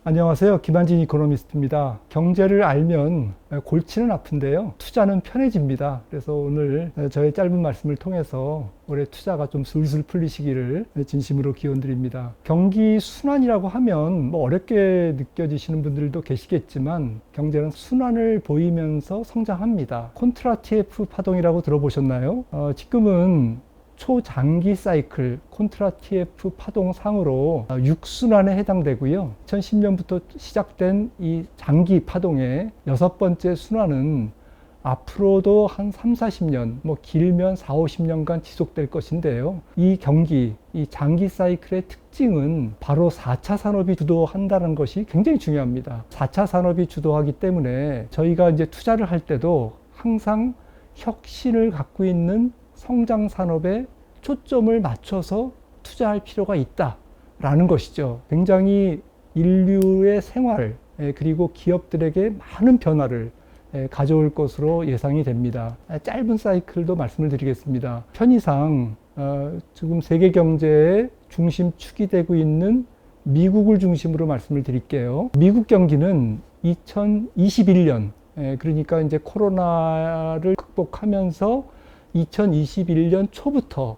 안녕하세요. 김한진 이코노미스트입니다. 경제를 알면 골치는 아픈데요. 투자는 편해집니다. 그래서 오늘 저의 짧은 말씀을 통해서 올해 투자가 좀 술술 풀리시기를 진심으로 기원드립니다. 경기 순환이라고 하면 뭐 어렵게 느껴지시는 분들도 계시겠지만 경제는 순환을 보이면서 성장합니다. 콘트라 TF 파동이라고 들어보셨나요? 지금은 초장기 사이클 콘트라 TF 파동상으로 6순환에 해당되고요. 2010년부터 시작된 이 장기 파동의 6번째 순환은 앞으로도 한 3, 40년, 뭐 길면 4, 50년간 지속될 것인데요. 이 경기, 이 장기 사이클의 특징은 바로 4차 산업이 주도한다는 것이 굉장히 중요합니다. 4차 산업이 주도하기 때문에 저희가 이제 투자를 할 때도 항상 혁신을 갖고 있는 성장 산업에 초점을 맞춰서 투자할 필요가 있다라는 것이죠. 굉장히 인류의 생활 그리고 기업들에게 많은 변화를 가져올 것으로 예상이 됩니다. 짧은 사이클도 말씀을 드리겠습니다. 편의상 지금 세계 경제의 중심축이 되고 있는 미국을 중심으로 말씀을 드릴게요. 미국 경기는 2021년 그러니까 이제 코로나를 극복하면서 2021년 초부터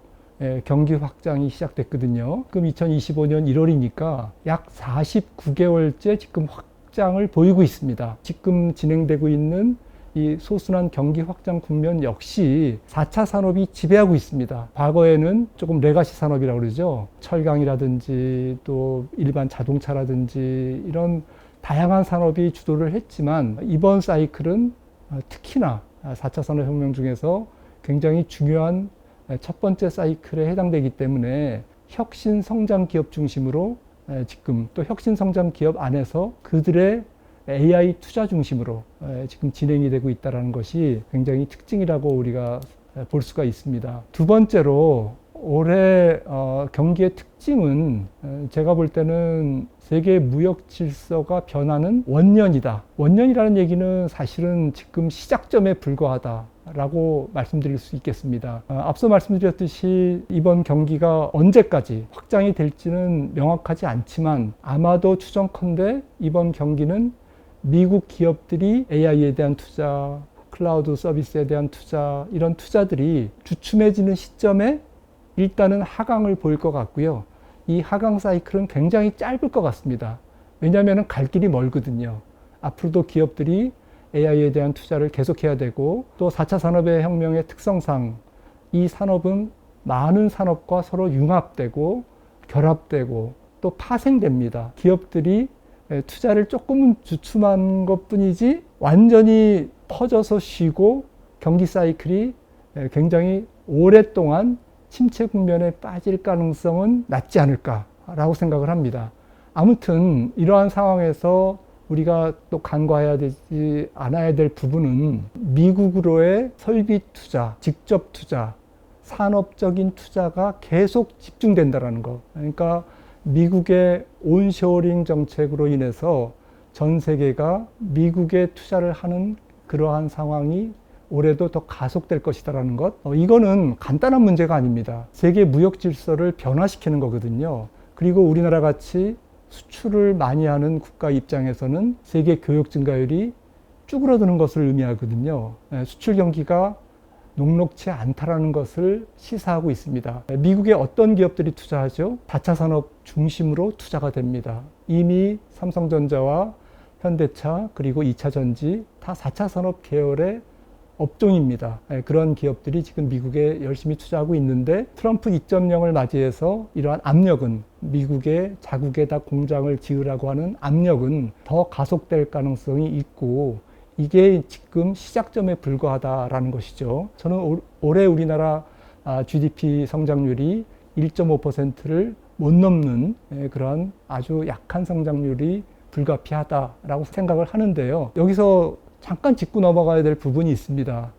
경기 확장이 시작됐거든요. 그럼 2025년 1월이니까 약 49개월째 지금 확장을 보이고 있습니다. 지금 진행되고 있는 이 소순환 경기 확장 국면 역시 4차 산업이 지배하고 있습니다. 과거에는 조금 레가시 산업이라고 그러죠. 철강이라든지 또 일반 자동차라든지 이런 다양한 산업이 주도를 했지만 이번 사이클은 특히나 4차 산업혁명 중에서 굉장히 중요한 첫 번째 사이클에 해당되기 때문에 혁신 성장 기업 중심으로 지금 또 혁신 성장 기업 안에서 그들의 AI 투자 중심으로 지금 진행이 되고 있다는 것이 굉장히 특징이라고 우리가 볼 수가 있습니다. 두 번째로 올해 경기의 특징은 제가 볼 때는 세계 무역 질서가 변하는 원년이다. 원년이라는 얘기는 사실은 지금 시작점에 불과하다라고 말씀드릴 수 있겠습니다. 앞서 말씀드렸듯이 이번 경기가 언제까지 확장이 될지는 명확하지 않지만 아마도 추정컨대 이번 경기는 미국 기업들이 AI에 대한 투자, 클라우드 서비스에 대한 투자, 이런 투자들이 주춤해지는 시점에 일단은 하강을 보일 것 같고요. 이 하강 사이클은 굉장히 짧을 것 같습니다. 왜냐하면 갈 길이 멀거든요. 앞으로도 기업들이 AI에 대한 투자를 계속해야 되고 또 4차 산업의 혁명의 특성상 이 산업은 많은 산업과 서로 융합되고 결합되고 또 파생됩니다. 기업들이 투자를 조금은 주춤한 것 뿐이지 완전히 퍼져서 쉬고 경기 사이클이 굉장히 오랫동안 침체 국면에 빠질 가능성은 낮지 않을까라고 생각을 합니다. 아무튼 이러한 상황에서 우리가 또 간과해야 되지 않아야 될 부분은 미국으로의 설비 투자, 직접 투자, 산업적인 투자가 계속 집중된다는 것. 그러니까 미국의 온쇼어링 정책으로 인해서 전 세계가 미국에 투자를 하는 그러한 상황이 올해도 더 가속될 것이다라는 것. 이거는 간단한 문제가 아닙니다. 세계 무역 질서를 변화시키는 거거든요. 그리고 우리나라 같이 수출을 많이 하는 국가 입장에서는 세계 교역 증가율이 쭈그러드는 것을 의미하거든요. 수출 경기가 녹록치 않다라는 것을 시사하고 있습니다. 미국의 어떤 기업들이 투자하죠? 4차 산업 중심으로 투자가 됩니다. 이미 삼성전자와 현대차 그리고 2차 전지 다 4차 산업 계열의 업종입니다. 그런 기업들이 지금 미국에 열심히 투자하고 있는데 트럼프 2.0을 맞이해서 이러한 압력은 미국의 자국에다 공장을 지으라고 하는 압력은 더 가속될 가능성이 있고 이게 지금 시작점에 불과하다라는 것이죠. 저는 올해 우리나라 GDP 성장률이 1.5%를 못 넘는 그런 아주 약한 성장률이 불가피하다라고 생각을 하는데요. 여기서 잠깐 짚고 넘어가야 될 부분이 있습니다.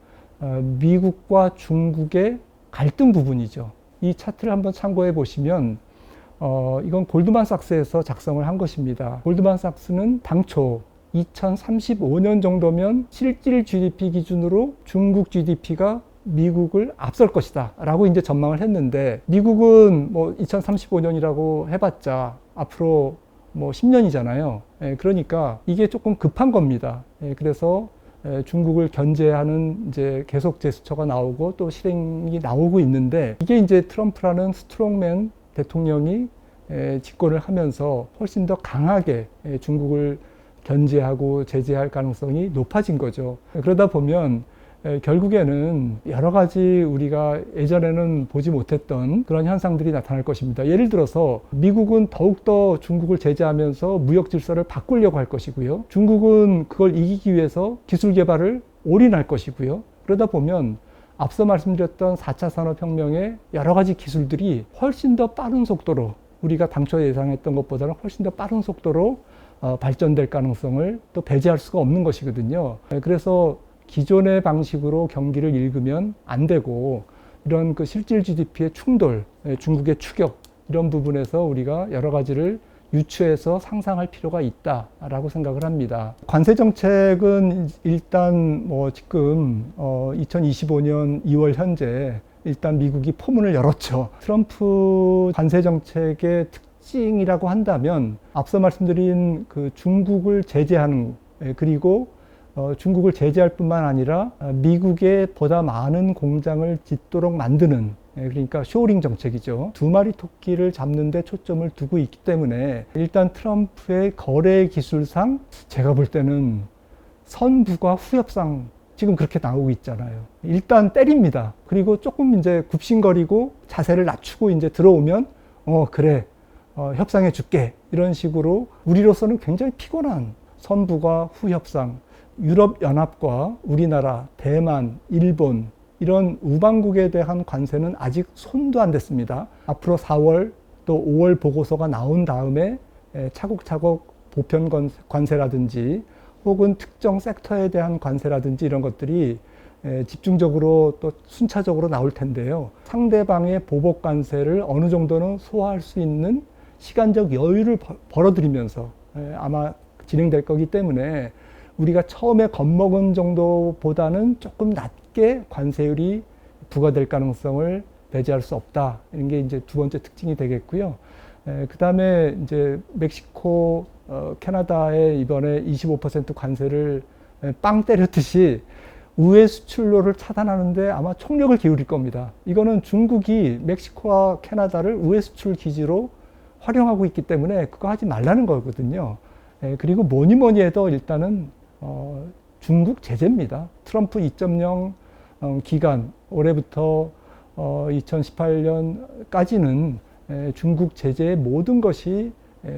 미국과 중국의 갈등 부분이죠. 이 차트를 한번 참고해 보시면 이건 골드만삭스에서 작성을 한 것입니다. 골드만삭스는 당초 2035년 정도면 실질 GDP 기준으로 중국 GDP가 미국을 앞설 것이다 라고 이제 전망을 했는데 미국은 뭐 2035년이라고 해봤자 앞으로 뭐 10년이잖아요. 그러니까 이게 조금 급한 겁니다. 그래서 중국을 견제하는 이제 계속 제스처가 나오고 또 실행이 나오고 있는데, 이게 이제 트럼프라는 스트롱맨 대통령이 집권을 하면서 훨씬 더 강하게 중국을 견제하고 제재할 가능성이 높아진 거죠. 그러다 보면 결국에는 여러 가지 우리가 예전에는 보지 못했던 그런 현상들이 나타날 것입니다. 예를 들어서 미국은 더욱더 중국을 제재하면서 무역 질서를 바꾸려고 할 것이고요. 중국은 그걸 이기기 위해서 기술 개발을 올인할 것이고요. 그러다 보면 앞서 말씀드렸던 4차 산업혁명의 여러 가지 기술들이 훨씬 더 빠른 속도로, 우리가 당초 예상했던 것보다는 훨씬 더 빠른 속도로 발전될 가능성을 또 배제할 수가 없는 것이거든요. 그래서 기존의 방식으로 경기를 읽으면 안 되고, 이런 그 실질 GDP의 충돌, 중국의 추격, 이런 부분에서 우리가 여러 가지를 유추해서 상상할 필요가 있다라고 생각을 합니다. 관세 정책은 일단 뭐 지금 2025년 2월 현재 일단 미국이 포문을 열었죠. 트럼프 관세 정책의 특징이라고 한다면 앞서 말씀드린 그 중국을 제재하는, 그리고 중국을 제재할 뿐만 아니라 미국에 보다 많은 공장을 짓도록 만드는, 그러니까 쇼링 정책이죠. 두 마리 토끼를 잡는 데 초점을 두고 있기 때문에 일단 트럼프의 거래 기술상 제가 볼 때는 선부가 후협상 지금 그렇게 나오고 있잖아요. 일단 때립니다. 그리고 조금 이제 굽신거리고 자세를 낮추고 이제 들어오면 그래, 협상해 줄게, 이런 식으로 우리로서는 굉장히 피곤한 선부가 후협상, 유럽연합과 우리나라, 대만, 일본, 이런 우방국에 대한 관세는 아직 손도 안 댔습니다. 앞으로 4월 또 5월 보고서가 나온 다음에 차곡차곡 보편 관세라든지 혹은 특정 섹터에 대한 관세라든지 이런 것들이 집중적으로 또 순차적으로 나올 텐데요. 상대방의 보복 관세를 어느 정도는 소화할 수 있는 시간적 여유를 벌어들이면서 아마 진행될 거기 때문에 우리가 처음에 겁먹은 정도보다는 조금 낮게 관세율이 부과될 가능성을 배제할 수 없다. 이런 게 이제 두 번째 특징이 되겠고요. 그 다음에 이제 멕시코, 캐나다에 이번에 25% 관세를 빵 때렸듯이 우회 수출로를 차단하는데 아마 총력을 기울일 겁니다. 이거는 중국이 멕시코와 캐나다를 우회 수출 기지로 활용하고 있기 때문에 그거 하지 말라는 거거든요. 그리고 뭐니 해도 일단은 중국 제재입니다. 트럼프 2.0 기간, 올해부터 2018년까지는 중국 제재의 모든 것이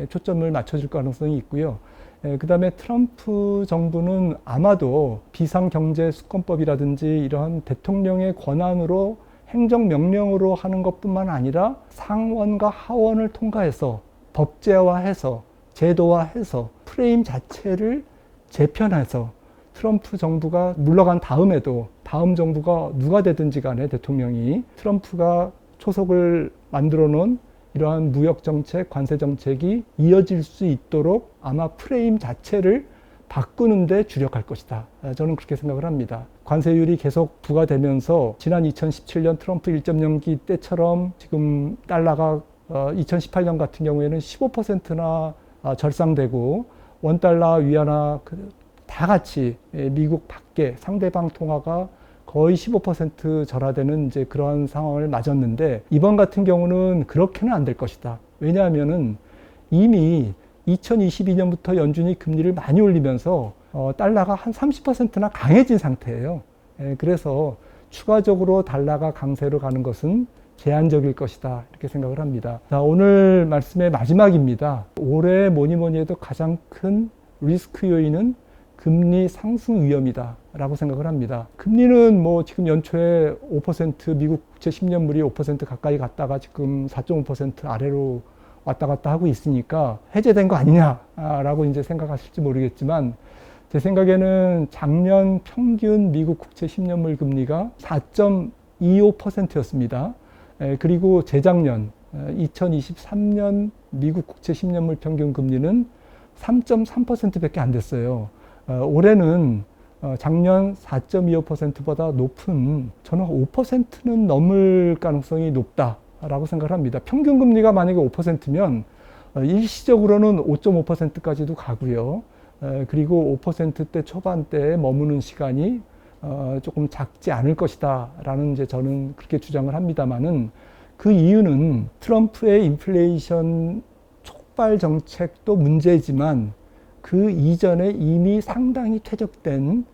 초점을 맞춰줄 가능성이 있고요. 그 다음에 트럼프 정부는 아마도 비상경제수권법이라든지 이러한 대통령의 권한으로 행정명령으로 하는 것뿐만 아니라 상원과 하원을 통과해서 법제화해서 제도화해서 프레임 자체를 재편해서 트럼프 정부가 물러간 다음에도 다음 정부가 누가 되든지 간에 대통령이 트럼프가 초석을 만들어 놓은 이러한 무역정책, 관세정책이 이어질 수 있도록 아마 프레임 자체를 바꾸는 데 주력할 것이다. 저는 그렇게 생각을 합니다. 관세율이 계속 부과되면서 지난 2017년 트럼프 1.0기 때처럼 지금 달러가 2018년 같은 경우에는 15%나 절상되고 원달러, 위안화 다 같이 미국 밖에 상대방 통화가 거의 15% 절하되는 이제 그러한 상황을 맞았는데, 이번 같은 경우는 그렇게는 안 될 것이다. 왜냐하면은 이미 2022년부터 연준이 금리를 많이 올리면서 달러가 한 30%나 강해진 상태예요. 그래서 추가적으로 달러가 강세로 가는 것은 제한적일 것이다, 이렇게 생각을 합니다. 자, 오늘 말씀의 마지막입니다. 올해 뭐니 해도 가장 큰 리스크 요인은 금리 상승 위험이다 라고 생각을 합니다. 금리는 뭐 지금 연초에 5%, 미국 국채 10년물이 5% 가까이 갔다가 지금 4.5% 아래로 왔다 갔다 하고 있으니까 해제된 거 아니냐라고 이제 생각하실지 모르겠지만, 제 생각에는 작년 평균 미국 국채 10년물 금리가 4.25%였습니다. 그리고 재작년 2023년 미국 국채 10년물 평균 금리는 3.3%밖에 안 됐어요. 올해는 작년 4.25%보다 높은, 저는 5%는 넘을 가능성이 높다라고 생각을 합니다. 평균 금리가 만약에 5%면 일시적으로는 5.5%까지도 가고요. 그리고 5%대 초반대에 머무는 시간이 조금 작지 않을 것이다 라는 이제 저는 그렇게 주장을 합니다만은, 그 이유는 트럼프의 인플레이션 촉발 정책도 문제지만 그 이전에 이미 상당히 퇴적된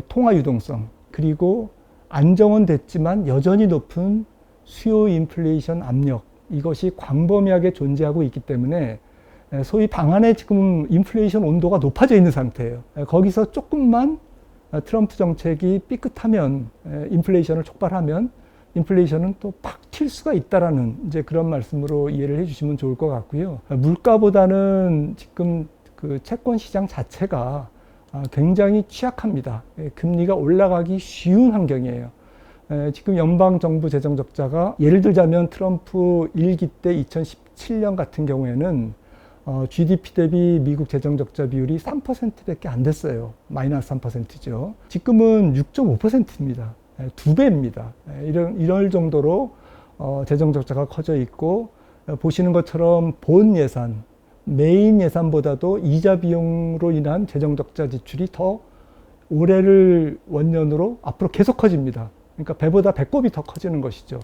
통화 유동성, 그리고 안정화됐지만 여전히 높은 수요 인플레이션 압력, 이것이 광범위하게 존재하고 있기 때문에 소위 방안에 지금 인플레이션 온도가 높아져 있는 상태예요. 거기서 조금만 트럼프 정책이 삐끗하면, 인플레이션을 촉발하면 인플레이션은 또 팍 튈 수가 있다라는 이제 그런 말씀으로 이해를 해주시면 좋을 것 같고요. 물가보다는 지금 그 채권 시장 자체가 굉장히 취약합니다. 금리가 올라가기 쉬운 환경이에요. 지금 연방정부 재정적자가, 예를 들자면 트럼프 1기 때 2017년 같은 경우에는 GDP 대비 미국 재정적자 비율이 3%밖에 안 됐어요. 마이너스 3%죠. 지금은 6.5%입니다. 2배입니다. 이럴 정도로 재정적자가 커져 있고, 보시는 것처럼 본 예산, 메인 예산보다도 이자 비용으로 인한 재정적자 지출이 더 올해를 원년으로 앞으로 계속 커집니다. 그러니까 배보다 배꼽이 더 커지는 것이죠.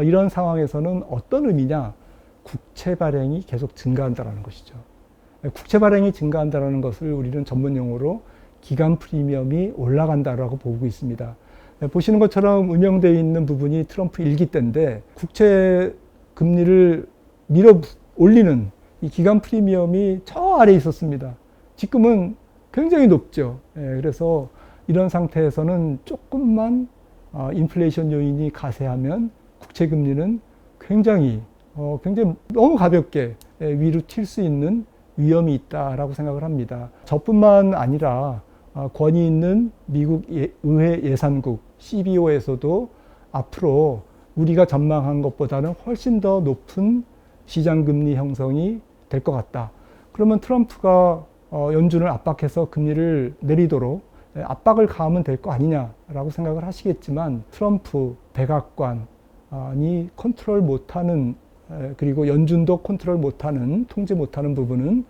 이런 상황에서는 어떤 의미냐? 국채 발행이 계속 증가한다는 것이죠. 국채 발행이 증가한다는 것을 우리는 전문 용어로 기간 프리미엄이 올라간다라고 보고 있습니다. 보시는 것처럼 운영되어 있는 부분이 트럼프 1기 때인데, 국채 금리를 밀어 올리는 이 기간 프리미엄이 저 아래에 있었습니다. 지금은 굉장히 높죠. 그래서 이런 상태에서는 조금만 인플레이션 요인이 가세하면 국채 금리는 굉장히 너무 가볍게 위로 튈 수 있는 위험이 있다라고 생각을 합니다. 저뿐만 아니라 권위 있는 미국 의회 예산국 CBO에서도 앞으로 우리가 전망한 것보다는 훨씬 더 높은 시장금리 형성이 될 것 같다. 그러면 트럼프가 연준을 압박해서 금리를 내리도록 압박을 가하면 될 거 아니냐라고 생각을 하시겠지만, 트럼프 백악관이 컨트롤 못하는, 그리고 연준도 컨트롤 못하는, 통제 못하는 부분은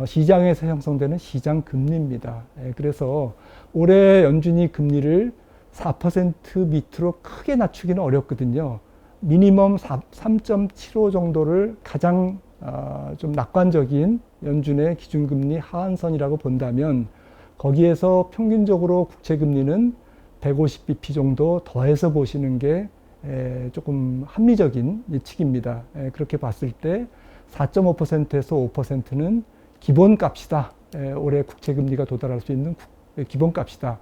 시장에서 형성되는 시장 금리입니다. 그래서 올해 연준이 금리를 4% 밑으로 크게 낮추기는 어렵거든요. 미니멈 3.75 정도를 가장 좀 낙관적인 연준의 기준금리 하한선이라고 본다면, 거기에서 평균적으로 국채금리는 150bp 정도 더해서 보시는 게 조금 합리적인 예측입니다. 그렇게 봤을 때 4.5%에서 5%는 기본값이다. 올해 국채금리가 도달할 수 있는 기본값이다.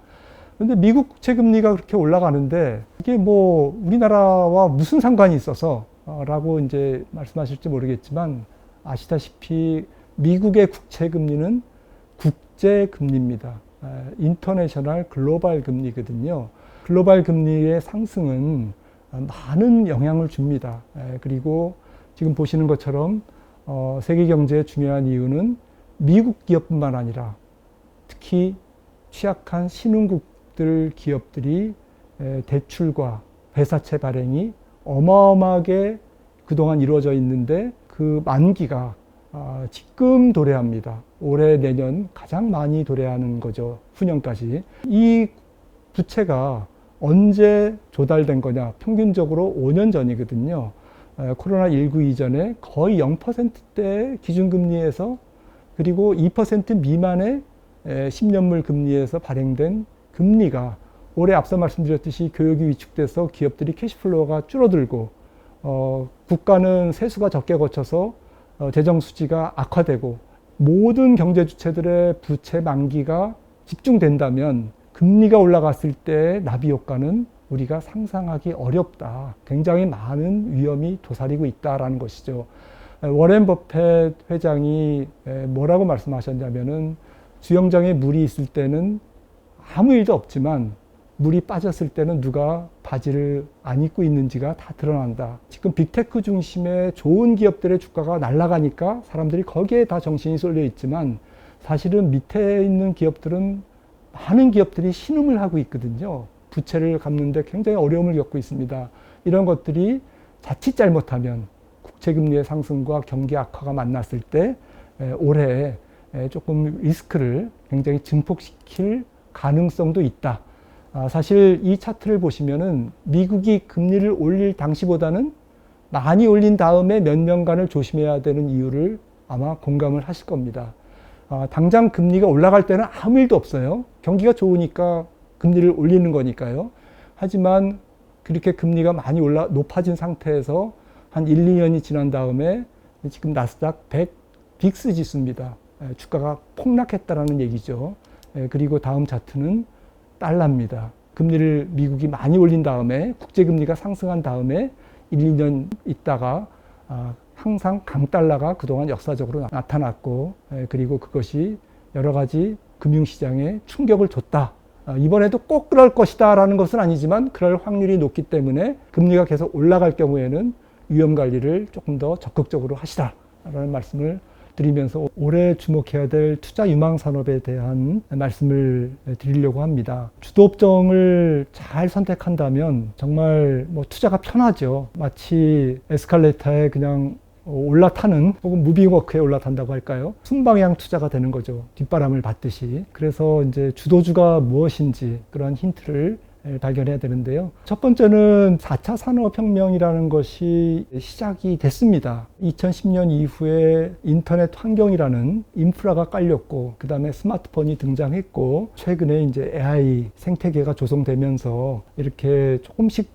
그런데 미국 국채금리가 그렇게 올라가는데 이게 뭐 우리나라와 무슨 상관이 있어서 라고 이제 말씀하실지 모르겠지만, 아시다시피 미국의 국채금리는 국제금리입니다. 인터내셔널 글로벌 금리거든요. 글로벌 금리의 상승은 많은 영향을 줍니다. 그리고 지금 보시는 것처럼 세계 경제의 중요한 이유는 미국 기업뿐만 아니라 특히 취약한 신흥국들 기업들이 대출과 회사채 발행이 어마어마하게 그동안 이루어져 있는데, 그 만기가 지금 도래합니다. 올해 내년 가장 많이 도래하는 거죠. 후년까지. 이 부채가 언제 조달된 거냐? 평균적으로 5년 전이거든요. 코로나19 이전에 거의 0%대 기준금리에서, 그리고 2% 미만의 10년물 금리에서 발행된 금리가 올해 앞서 말씀드렸듯이 교역이 위축돼서 기업들이 캐시플로우가 줄어들고, 국가는 세수가 적게 거쳐서 재정 수지가 악화되고, 모든 경제 주체들의 부채 만기가 집중된다면 금리가 올라갔을 때 나비 효과는 우리가 상상하기 어렵다. 굉장히 많은 위험이 도사리고 있다라는 것이죠. 워렌 버핏 회장이 뭐라고 말씀하셨냐면은, 수영장에 물이 있을 때는 아무 일도 없지만 물이 빠졌을 때는 누가 바지를 안 입고 있는지가 다 드러난다. 지금 빅테크 중심의 좋은 기업들의 주가가 날아가니까 사람들이 거기에 다 정신이 쏠려 있지만, 사실은 밑에 있는 기업들은, 많은 기업들이 신음을 하고 있거든요. 부채를 갚는데 굉장히 어려움을 겪고 있습니다. 이런 것들이 자칫 잘못하면 국채금리의 상승과 경기 악화가 만났을 때 올해 조금 리스크를 굉장히 증폭시킬 가능성도 있다. 사실 이 차트를 보시면은 미국이 금리를 올릴 당시보다는 많이 올린 다음에 몇 년간을 조심해야 되는 이유를 아마 공감을 하실 겁니다. 당장 금리가 올라갈 때는 아무 일도 없어요. 경기가 좋으니까 금리를 올리는 거니까요. 하지만 그렇게 금리가 많이 높아진 상태에서 한 1, 2년이 지난 다음에 지금 나스닥 100 빅스 지수입니다. 주가가 폭락했다라는 얘기죠. 그리고 다음 차트는 달러입니다. 금리를 미국이 많이 올린 다음에 국제금리가 상승한 다음에 1, 2년 있다가 항상 강달러가 그동안 역사적으로 나타났고 그리고 그것이 여러 가지 금융시장에 충격을 줬다. 이번에도 꼭 그럴 것이다 라는 것은 아니지만 그럴 확률이 높기 때문에 금리가 계속 올라갈 경우에는 위험관리를 조금 더 적극적으로 하시라 라는 말씀을 드리면서 올해 주목해야 될 투자 유망 산업에 대한 말씀을 드리려고 합니다. 주도업종을 잘 선택한다면 정말 투자가 편하죠. 마치 에스컬레이터에 그냥 올라타는 혹은 무빙워크에 올라탄다고 할까요? 순방향 투자가 되는 거죠. 뒷바람을 받듯이. 그래서 이제 주도주가 무엇인지 그런 힌트를 발견해야 되는데요. 첫 번째는 4차 산업혁명이라는 것이 시작이 됐습니다. 2010년 이후에 인터넷 환경이라는 인프라가 깔렸고, 그 다음에 스마트폰이 등장했고, 최근에 이제 AI 생태계가 조성되면서 이렇게 조금씩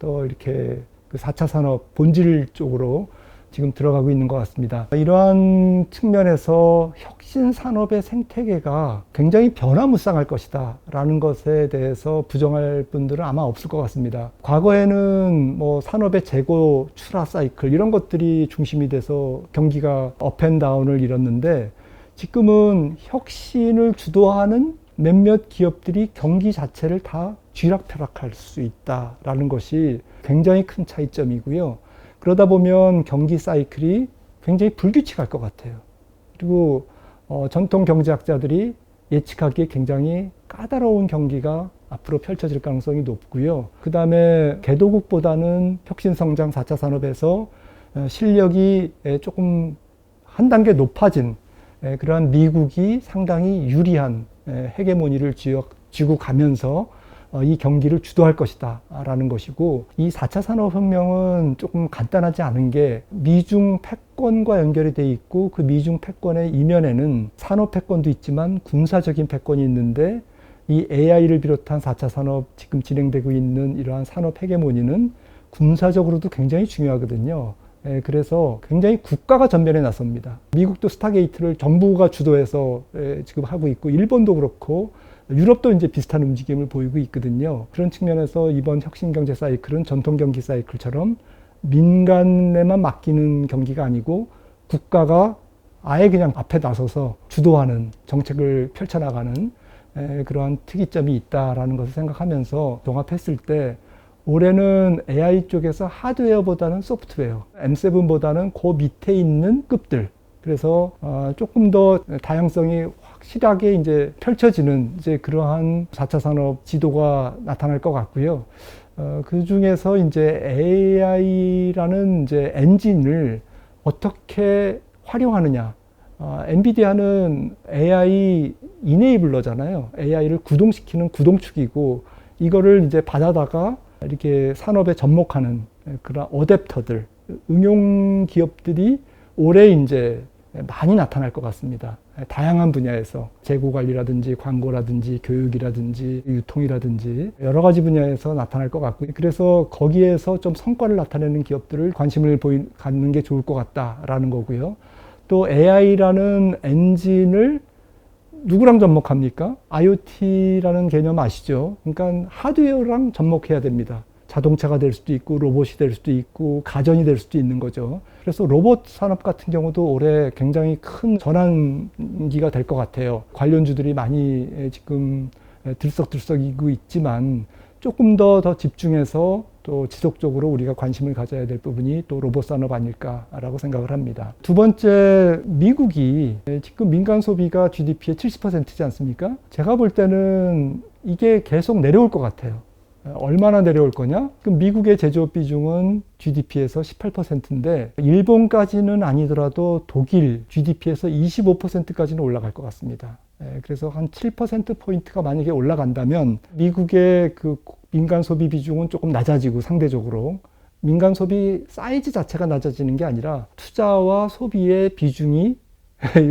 더 이렇게 그 4차 산업 본질 쪽으로 지금 들어가고 있는 것 같습니다. 이러한 측면에서 혁신 산업의 생태계가 굉장히 변화무쌍할 것이다 라는 것에 대해서 부정할 분들은 아마 없을 것 같습니다. 과거에는 산업의 재고 출하 사이클 이런 것들이 중심이 돼서 경기가 업앤다운을 이뤘는데 지금은 혁신을 주도하는 몇몇 기업들이 경기 자체를 다 쥐락펴락할 수 있다라는 것이 굉장히 큰 차이점이고요. 그러다 보면 경기 사이클이 굉장히 불규칙할 것 같아요. 그리고 전통 경제학자들이 예측하기에 굉장히 까다로운 경기가 앞으로 펼쳐질 가능성이 높고요. 그 다음에 개도국보다는 혁신성장 4차 산업에서 실력이 조금 한 단계 높아진 그러한 미국이 상당히 유리한 헤게모니를 쥐고 가면서 이 경기를 주도할 것이다 라는 것이고, 이 4차 산업혁명은 조금 간단하지 않은 게 미중 패권과 연결이 돼 있고, 그 미중 패권의 이면에는 산업 패권도 있지만 군사적인 패권이 있는데, 이 AI를 비롯한 4차 산업 지금 진행되고 있는 이러한 산업 헤게모니는 군사적으로도 굉장히 중요하거든요. 그래서 굉장히 국가가 전면에 나섭니다. 미국도 스타게이트를 정부가 주도해서 지금 하고 있고, 일본도 그렇고 유럽도 이제 비슷한 움직임을 보이고 있거든요. 그런 측면에서 이번 혁신경제 사이클은 전통 경기 사이클처럼 민간에만 맡기는 경기가 아니고 국가가 아예 그냥 앞에 나서서 주도하는 정책을 펼쳐나가는 그러한 특이점이 있다라는 것을 생각하면서 종합했을 때 올해는 AI 쪽에서 하드웨어보다는 소프트웨어, M7보다는 그 밑에 있는 급들, 그래서 조금 더 다양성이 확실하게 이제 펼쳐지는 이제 그러한 4차 산업 지도가 나타날 것 같고요. 그 중에서 이제 AI라는 이제 엔진을 어떻게 활용하느냐. 엔비디아는 AI 이네이블러잖아요. AI를 구동시키는 구동축이고, 이거를 이제 받아다가 이렇게 산업에 접목하는 그런 어댑터들, 응용 기업들이 올해 이제 많이 나타날 것 같습니다. 다양한 분야에서 재고 관리라든지 광고라든지 교육이라든지 유통이라든지 여러 가지 분야에서 나타날 것 같고, 그래서 거기에서 좀 성과를 나타내는 기업들을 관심을 갖는 게 좋을 것 같다라는 거고요. 또 AI라는 엔진을 누구랑 접목합니까? IoT라는 개념 아시죠? 그러니까 하드웨어랑 접목해야 됩니다. 자동차가 될 수도 있고 로봇이 될 수도 있고 가전이 될 수도 있는 거죠. 그래서 로봇 산업 같은 경우도 올해 굉장히 큰 전환기가 될 것 같아요. 관련주들이 많이 지금 들썩들썩이고 있지만 조금 더 집중해서 또 지속적으로 우리가 관심을 가져야 될 부분이 또 로봇 산업 아닐까라고 생각을 합니다. 두 번째, 미국이 지금 민간 소비가 GDP의 70%지 않습니까? 제가 볼 때는 이게 계속 내려올 것 같아요. 얼마나 내려올 거냐? 그럼 미국의 제조업 비중은 GDP에서 18%인데 일본까지는 아니더라도 독일 GDP에서 25%까지는 올라갈 것 같습니다. 그래서 한 7%포인트가 만약에 올라간다면 미국의 그 민간 소비 비중은 조금 낮아지고 상대적으로 민간 소비 사이즈 자체가 낮아지는 게 아니라 투자와 소비의 비중이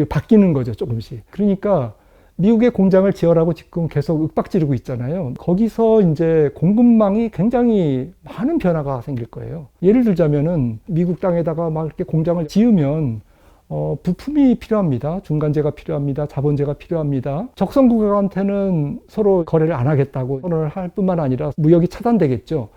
바뀌는 거죠, 조금씩. 그러니까 미국의 공장을 지어라고 지금 계속 윽박지르고 있잖아요. 거기서 이제 공급망이 굉장히 많은 변화가 생길 거예요. 예를 들자면은 미국 땅에다가 막 이렇게 공장을 지으면 부품이 필요합니다. 중간재가 필요합니다. 자본재가 필요합니다. 적성국가한테는 서로 거래를 안 하겠다고 선언을 할 뿐만 아니라 무역이 차단되겠죠.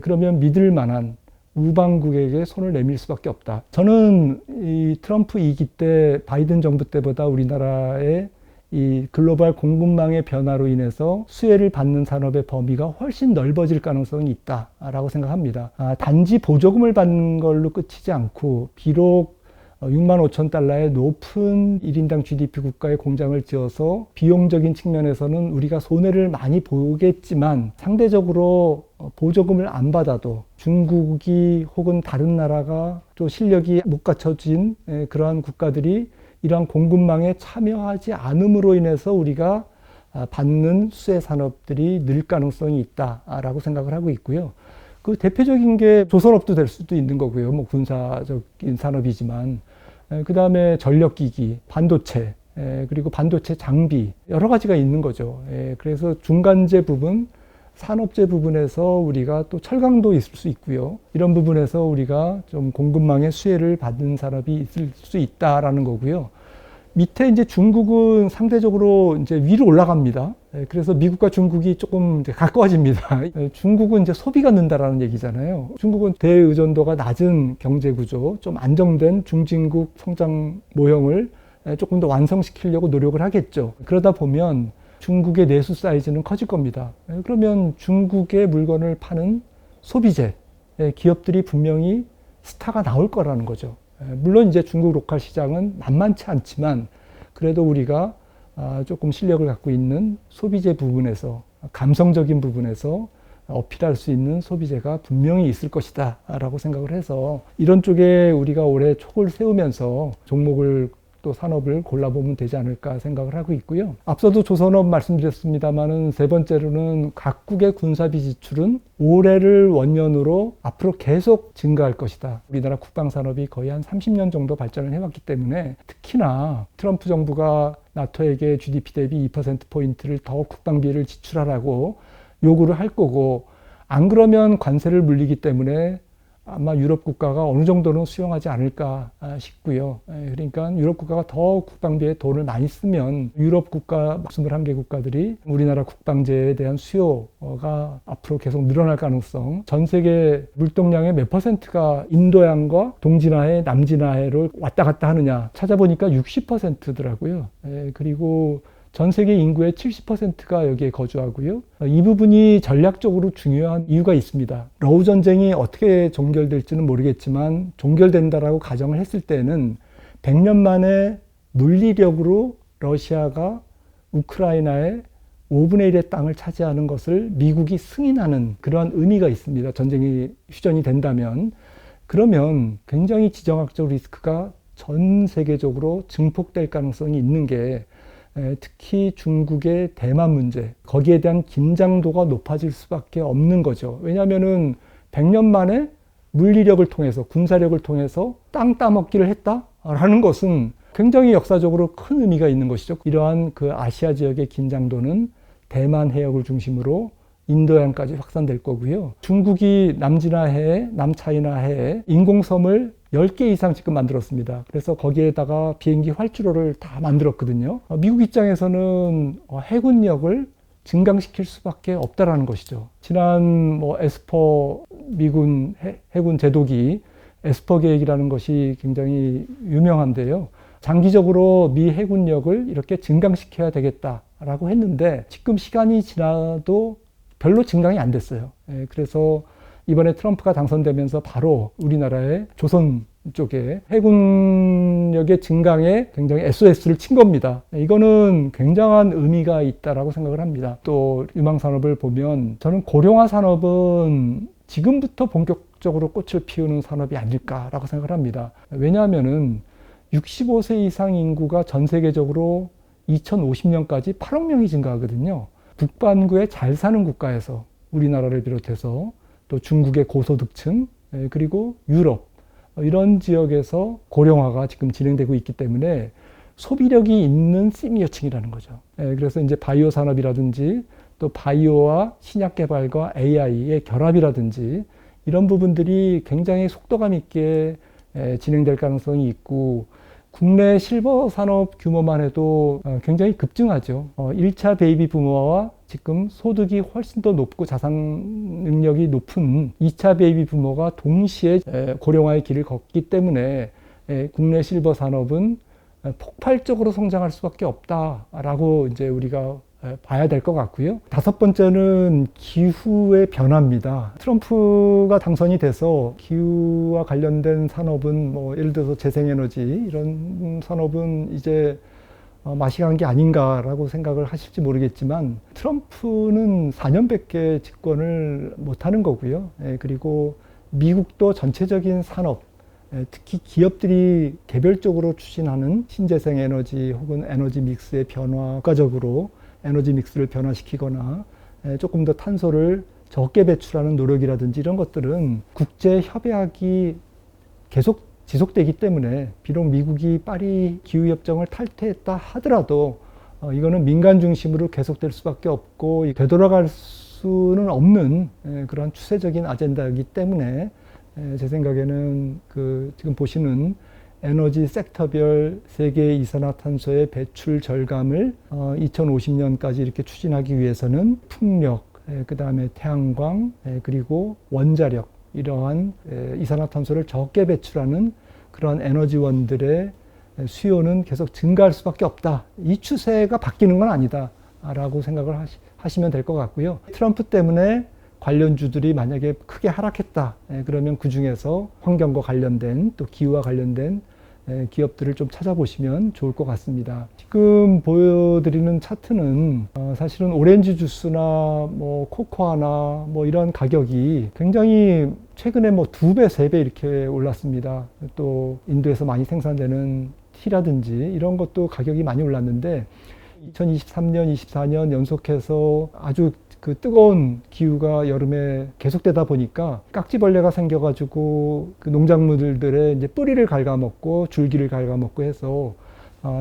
그러면 믿을 만한 우방국에게 손을 내밀 수밖에 없다. 저는 이 트럼프 2기 때 바이든 정부 때보다 우리나라의 이 글로벌 공급망의 변화로 인해서 수혜를 받는 산업의 범위가 훨씬 넓어질 가능성이 있다라고 생각합니다. 단지 보조금을 받는 걸로 끝이지 않고 비록 6만 5천 달러의 높은 1인당 GDP 국가의 공장을 지어서 비용적인 측면에서는 우리가 손해를 많이 보겠지만 상대적으로 보조금을 안 받아도 중국이 혹은 다른 나라가 또 실력이 못 갖춰진 그러한 국가들이 이러한 공급망에 참여하지 않음으로 인해서 우리가 받는 수혜 산업들이 늘 가능성이 있다라고 생각을 하고 있고요. 그 대표적인 게 조선업도 될 수도 있는 거고요. 뭐 군사적인 산업이지만 그 다음에 전력기기, 반도체, 그리고 반도체 장비 여러 가지가 있는 거죠. 그래서 중간재 부분, 산업재 부분에서 우리가 또 철강도 있을 수 있고요. 이런 부분에서 우리가 좀 공급망의 수혜를 받는 산업이 있을 수 있다라는 거고요. 밑에 이제 중국은 상대적으로 이제 위로 올라갑니다. 그래서 미국과 중국이 조금 이제 가까워집니다. 중국은 이제 소비가 는다라는 얘기잖아요. 중국은 대의존도가 낮은 경제 구조, 좀 안정된 중진국 성장 모형을 조금 더 완성시키려고 노력을 하겠죠. 그러다 보면 중국의 내수 사이즈는 커질 겁니다. 그러면 중국의 물건을 파는 소비재 기업들이 분명히 스타가 나올 거라는 거죠. 물론 이제 중국 로컬 시장은 만만치 않지만 그래도 우리가 조금 실력을 갖고 있는 소비재 부분에서 감성적인 부분에서 어필할 수 있는 소비재가 분명히 있을 것이다 라고 생각을 해서 이런 쪽에 우리가 올해 촉을 세우면서 종목을 또 산업을 골라보면 되지 않을까 생각을 하고 있고요. 앞서도 조선업 말씀드렸습니다만은 세 번째로는 각국의 군사비 지출은 올해를 원년으로 앞으로 계속 증가할 것이다. 우리나라 국방산업이 거의 한 30년 정도 발전을 해왔기 때문에 특히나 트럼프 정부가 나토에게 GDP 대비 2%포인트를 더 국방비를 지출하라고 요구를 할 거고 안 그러면 관세를 물리기 때문에 아마 유럽 국가가 어느 정도는 수용하지 않을까 싶고요. 그러니까 유럽 국가가 더 국방비에 돈을 많이 쓰면 유럽 국가 21개 국가들이 우리나라 국방재에 대한 수요가 앞으로 계속 늘어날 가능성, 전 세계 물동량의 몇 퍼센트가 인도양과 동진아해, 남진아해로 왔다 갔다 하느냐 찾아보니까 60%더라고요. 그리고 전 세계 인구의 70%가 여기에 거주하고요. 이 부분이 전략적으로 중요한 이유가 있습니다. 러우 전쟁이 어떻게 종결될지는 모르겠지만 종결된다라고 가정을 했을 때는 100년 만에 물리력으로 러시아가 우크라이나의 5분의 1의 땅을 차지하는 것을 미국이 승인하는 그러한 의미가 있습니다. 전쟁이 휴전이 된다면. 그러면 굉장히 지정학적 리스크가 전 세계적으로 증폭될 가능성이 있는 게 특히 중국의 대만 문제, 거기에 대한 긴장도가 높아질 수밖에 없는 거죠. 왜냐하면은 100년 만에 물리력을 통해서, 군사력을 통해서 땅 따먹기를 했다라는 것은 굉장히 역사적으로 큰 의미가 있는 것이죠. 이러한 그 아시아 지역의 긴장도는 대만 해역을 중심으로 인도양까지 확산될 거고요. 중국이 남진아해에, 남차이나해에 인공섬을 10개 이상 지금 만들었습니다. 그래서 거기에다가 비행기 활주로를 다 만들었거든요. 미국 입장에서는 해군력을 증강시킬 수밖에 없다라는 것이죠. 지난 에스퍼 미군 해군 제도기 에스퍼 계획이라는 것이 굉장히 유명한데요. 장기적으로 미 해군력을 이렇게 증강시켜야 되겠다라고 했는데 지금 시간이 지나도 별로 증강이 안 됐어요. 그래서 이번에 트럼프가 당선되면서 바로 우리나라의 조선 쪽에 해군력의 증강에 굉장히 SOS를 친 겁니다. 이거는 굉장한 의미가 있다라고 생각을 합니다. 또 유망산업을 보면 저는 고령화 산업은 지금부터 본격적으로 꽃을 피우는 산업이 아닐까라고 생각을 합니다. 왜냐하면은 65세 이상 인구가 전 세계적으로 2050년까지 8억 명이 증가하거든요. 북반구에 잘 사는 국가에서 우리나라를 비롯해서 또 중국의 고소득층 그리고 유럽 이런 지역에서 고령화가 지금 진행되고 있기 때문에 소비력이 있는 시니어층이라는 거죠. 그래서 이제 바이오 산업이라든지 또 바이오와 신약 개발과 AI의 결합이라든지 이런 부분들이 굉장히 속도감 있게 진행될 가능성이 있고 국내 실버 산업 규모만 해도 굉장히 급증하죠. 1차 베이비 부모와 지금 소득이 훨씬 더 높고 자산 능력이 높은 2차 베이비 부모가 동시에 고령화의 길을 걷기 때문에 국내 실버 산업은 폭발적으로 성장할 수밖에 없다라고 이제 우리가 봐야 될 것 같고요. 다섯 번째는 기후의 변화입니다. 트럼프가 당선이 돼서 기후와 관련된 산업은 뭐 예를 들어서 재생에너지 이런 산업은 이제 맛이 간 게 아닌가라고 생각을 하실지 모르겠지만 트럼프는 4년밖에 집권을 못하는 거고요. 그리고 미국도 전체적인 산업 특히 기업들이 개별적으로 추진하는 신재생 에너지 혹은 에너지 믹스의 변화 국가적으로 에너지 믹스를 변화시키거나 조금 더 탄소를 적게 배출하는 노력이라든지 이런 것들은 국제 협약이 계속 지속되기 때문에 비록 미국이 파리 기후협정을 탈퇴했다 하더라도 이거는 민간 중심으로 계속될 수밖에 없고 되돌아갈 수는 없는 그런 추세적인 아젠다이기 때문에 제 생각에는 지금 보시는 에너지 섹터별 세계 이산화탄소의 배출 절감을 2050년까지 이렇게 추진하기 위해서는 풍력, 그 다음에 태양광, 그리고 원자력 이러한 이산화탄소를 적게 배출하는 그런 에너지원들의 수요는 계속 증가할 수밖에 없다. 이 추세가 바뀌는 건 아니다 라고 생각을 하시면 될 것 같고요. 트럼프 때문에 관련주들이 만약에 크게 하락했다. 그러면 그 중에서 환경과 관련된 또 기후와 관련된 기업들을 좀 찾아보시면 좋을 것 같습니다. 지금 보여드리는 차트는 사실은 오렌지 주스나 뭐 코코아나 뭐 이런 가격이 굉장히 최근에 뭐 2배, 3배 이렇게 올랐습니다. 또 인도에서 많이 생산되는 티라든지 이런 것도 가격이 많이 올랐는데 2023년, 24년 연속해서 아주 뜨거운 기후가 여름에 계속되다 보니까 깍지벌레가 생겨가지고 농작물들의 이제 뿌리를 갉아먹고 줄기를 갉아먹고 해서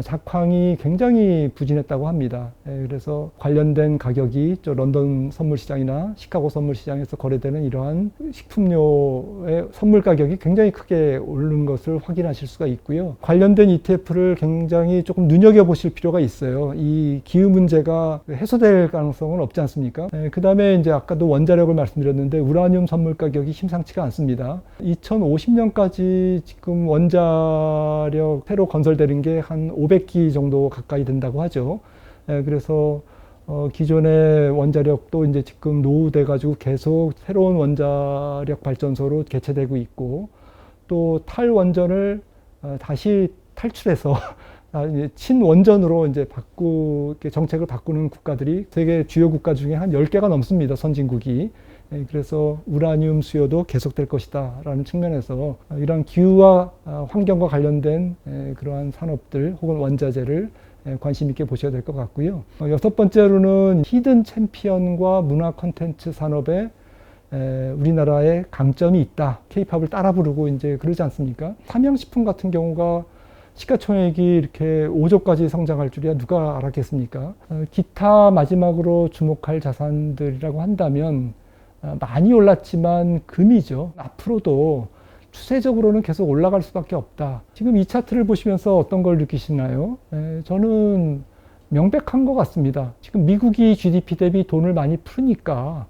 작황이 굉장히 부진했다고 합니다. 그래서 관련된 가격이 런던 선물시장이나 시카고 선물시장에서 거래되는 이러한 식품료의 선물 가격이 굉장히 크게 오른 것을 확인하실 수가 있고요. 관련된 ETF를 굉장히 조금 눈여겨보실 필요가 있어요. 이 기후 문제가 해소될 가능성은 없지 않습니까? 그 다음에 이제 아까도 원자력을 말씀드렸는데 우라늄 선물 가격이 심상치가 않습니다. 2050년까지 지금 원자력 새로 건설되는 게 한 500기 정도 가까이 된다고 하죠. 그래서 기존의 원자력도 이제 지금 노후돼 가지고 계속 새로운 원자력 발전소로 개최되고 있고 또 탈원전을 다시 탈출해서 친원전으로 이제 정책을 바꾸는 국가들이 세계 주요 국가 중에 한 10개가 넘습니다. 선진국이. 그래서 우라늄 수요도 계속될 것이다 라는 측면에서 이런 기후와 환경과 관련된 그러한 산업들 혹은 원자재를 관심 있게 보셔야 될 것 같고요. 여섯 번째로는 히든 챔피언과 문화 콘텐츠 산업에 우리나라의 강점이 있다. K-팝을 따라 부르고 이제 그러지 않습니까? 삼양식품 같은 경우가 시가총액이 이렇게 5조까지 성장할 줄이야 누가 알았겠습니까? 기타 마지막으로 주목할 자산들이라고 한다면 많이 올랐지만 금이죠. 앞으로도 추세적으로는 계속 올라갈 수밖에 없다. 지금 이 차트를 보시면서 어떤 걸 느끼시나요? 저는 명백한 것 같습니다. 지금 미국이 GDP 대비 돈을 많이 푸니까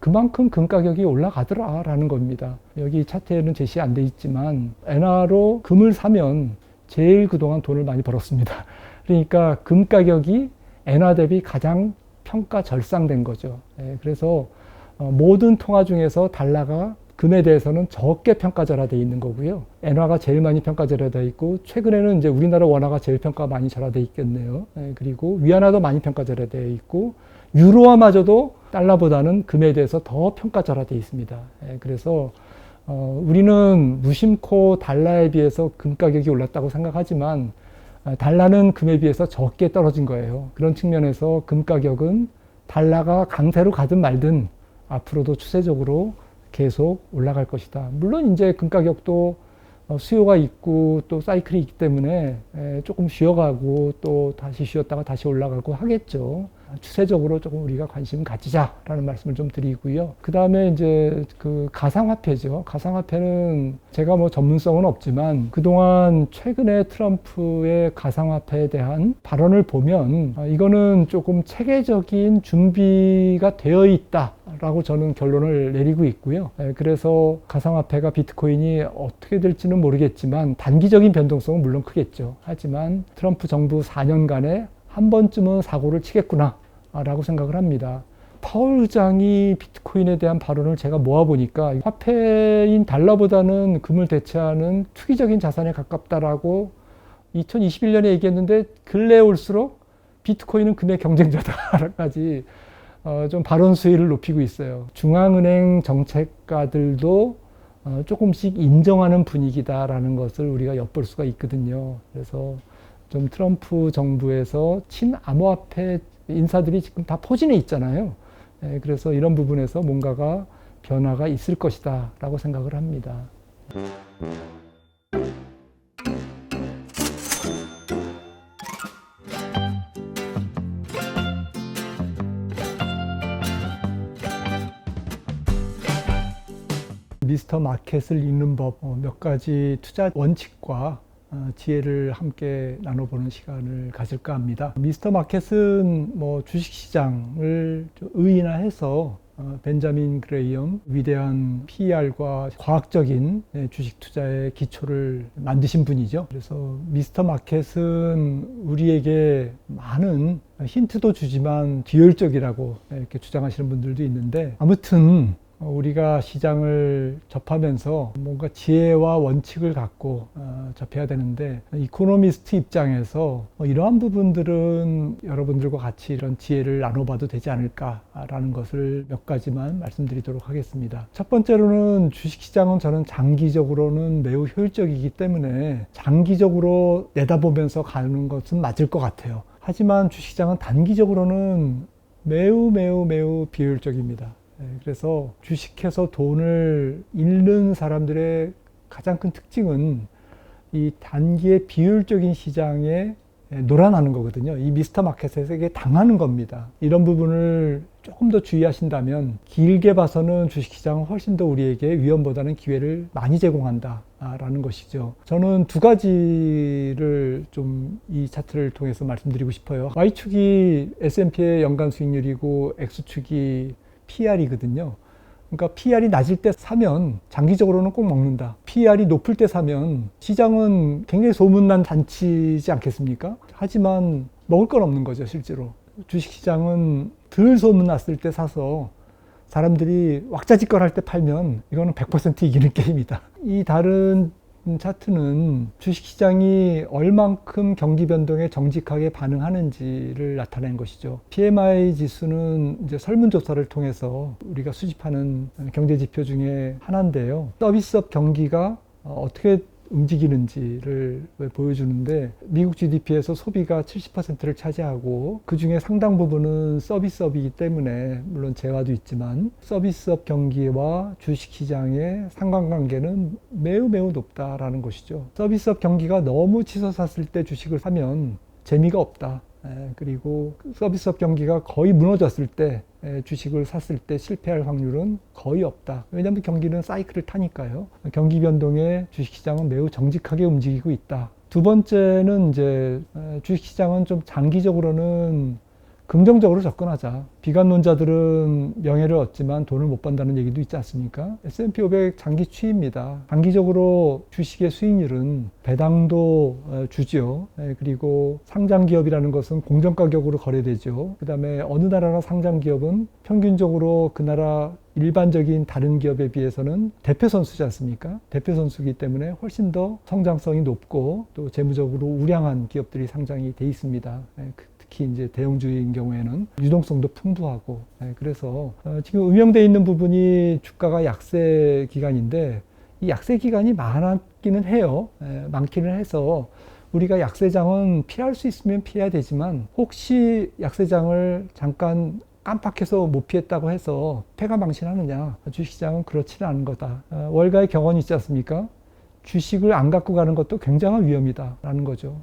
그만큼 금 가격이 올라가더라라는 겁니다. 여기 차트에는 제시 안 돼 있지만 엔화로 금을 사면 제일 그동안 돈을 많이 벌었습니다. 그러니까 금 가격이 엔화 대비 가장 평가 절상된 거죠. 그래서 모든 통화 중에서 달러가 금에 대해서는 적게 평가절하되어 있는 거고요. 엔화가 제일 많이 평가절하되어 있고, 최근에는 이제 우리나라 원화가 제일 평가 많이 절하되어 있겠네요. 그리고 위안화도 많이 평가절하되어 있고, 유로화마저도 달러보다는 금에 대해서 더 평가절하되어 있습니다. 그래서 우리는 무심코 달러에 비해서 금 가격이 올랐다고 생각하지만 달러는 금에 비해서 적게 떨어진 거예요. 그런 측면에서 금 가격은 달러가 강세로 가든 말든 앞으로도 추세적으로 계속 올라갈 것이다. 물론 이제 금 가격도 수요가 있고 또 사이클이 있기 때문에 조금 쉬어가고 또 다시 쉬었다가 다시 올라가고 하겠죠. 추세적으로 조금 우리가 관심 가지자라는 말씀을 좀 드리고요. 그 다음에 이제 그 가상화폐죠. 가상화폐는 제가 뭐 전문성은 없지만 그동안 최근에 트럼프의 가상화폐에 대한 발언을 보면 이거는 조금 체계적인 준비가 되어 있다라고 저는 결론을 내리고 있고요. 그래서 가상화폐가 비트코인이 어떻게 될지는 모르겠지만 단기적인 변동성은 물론 크겠죠. 하지만 트럼프 정부 4년간에 한 번쯤은 사고를 치겠구나 라고 생각을 합니다. 파월 의장이 비트코인에 대한 발언을 제가 모아보니까 화폐인 달러보다는 금을 대체하는 투기적인 자산에 가깝다라고 2021년에 얘기했는데 근래에 올수록 비트코인은 금의 경쟁자다라까지 좀 발언 수위를 높이고 있어요. 중앙은행 정책가들도 조금씩 인정하는 분위기다라는 것을 우리가 엿볼 수가 있거든요. 그래서 좀 트럼프 정부에서 친암호화폐 인사들이 지금 다 포진해 있잖아요. 그래서 이런 부분에서 뭔가가 변화가 있을 것이다 라고 생각을 합니다. 미스터 마켓을 읽는 법, 몇 가지 투자 원칙과 지혜를 함께 나눠보는 시간을 가질까 합니다. 미스터 마켓은 뭐 주식시장을 의인화해서 벤자민 그레이엄 위대한 PER과 과학적인 주식 투자의 기초를 만드신 분이죠. 그래서 미스터 마켓은 우리에게 많은 힌트도 주지만 비효율적이라고 이렇게 주장하시는 분들도 있는데, 아무튼 우리가 시장을 접하면서 뭔가 지혜와 원칙을 갖고 접해야 되는데, 이코노미스트 입장에서 이러한 부분들은 여러분들과 같이 이런 지혜를 나눠봐도 되지 않을까라는 것을 몇 가지만 말씀드리도록 하겠습니다. 첫 번째로는 주식시장은 저는 장기적으로는 매우 효율적이기 때문에 장기적으로 내다보면서 가는 것은 맞을 것 같아요. 하지만 주식시장은 단기적으로는 매우 비효율적입니다. 그래서 주식해서 돈을 잃는 사람들의 가장 큰 특징은 이 단기의 비효율적인 시장에 놀아나는 거거든요. 이 미스터 마켓에게 당하는 겁니다. 이런 부분을 조금 더 주의하신다면 길게 봐서는 주식시장은 훨씬 더 우리에게 위험보다는 기회를 많이 제공한다 라는 것이죠. 저는 두 가지를 좀 이 차트를 통해서 말씀드리고 싶어요. Y축이 S&P의 연간 수익률이고 X축이 PER이거든요. 그러니까 PER이 낮을 때 사면 장기적으로는 꼭 먹는다. PER이 높을 때 사면 시장은 굉장히 소문난 잔치지 않겠습니까? 하지만 먹을 건 없는 거죠, 실제로. 주식시장은 덜 소문났을 때 사서 사람들이 왁자지껄할 때 팔면 이거는 100% 이기는 게임이다. 이 다른 차트는 주식시장이 얼만큼 경기 변동에 정직하게 반응하는지를 나타낸 것이죠. PMI 지수는 이제 설문조사를 통해서 우리가 수집하는 경제지표 중에 하나인데요. 서비스업 경기가 어떻게 움직이는지를 보여주는데, 미국 GDP에서 소비가 70%를 차지하고 그 중에 상당 부분은 서비스업이기 때문에 물론 재화도 있지만 서비스업 경기와 주식시장의 상관관계는 매우 높다라는 것이죠. 서비스업 경기가 너무 치솟았을 때 주식을 사면 재미가 없다. 그리고 서비스업 경기가 거의 무너졌을 때 주식을 샀을 때 실패할 확률은 거의 없다. 왜냐하면 경기는 사이클을 타니까요. 경기 변동에 주식시장은 매우 정직하게 움직이고 있다. 두 번째는 이제 주식시장은 좀 장기적으로는 긍정적으로 접근하자. 비관론자들은 명예를 얻지만 돈을 못 번다는 얘기도 있지 않습니까? S&P 500 장기 추이입니다. 장기적으로 주식의 수익률은 배당도 주죠. 그리고 상장 기업이라는 것은 공정 가격으로 거래되죠. 그 다음에 어느 나라나 상장 기업은 평균적으로 그 나라 일반적인 다른 기업에 비해서는 대표 선수지 않습니까? 대표 선수이기 때문에 훨씬 더 성장성이 높고 또 재무적으로 우량한 기업들이 상장이 돼 있습니다. 특히 이제 대형주인 경우에는 유동성도 풍부하고, 그래서 지금 음영되어 있는 부분이 주가가 약세 기간인데 이 약세 기간이 많기는 해요. 많기는 해서 우리가 약세장은 피할 수 있으면 피해야 되지만 혹시 약세장을 잠깐 깜빡해서 못 피했다고 해서 패가 망신하느냐? 주식시장은 그렇지는 않은 거다. 월가의 격언이 있지 않습니까? 주식을 안 갖고 가는 것도 굉장한 위험이다라는 거죠.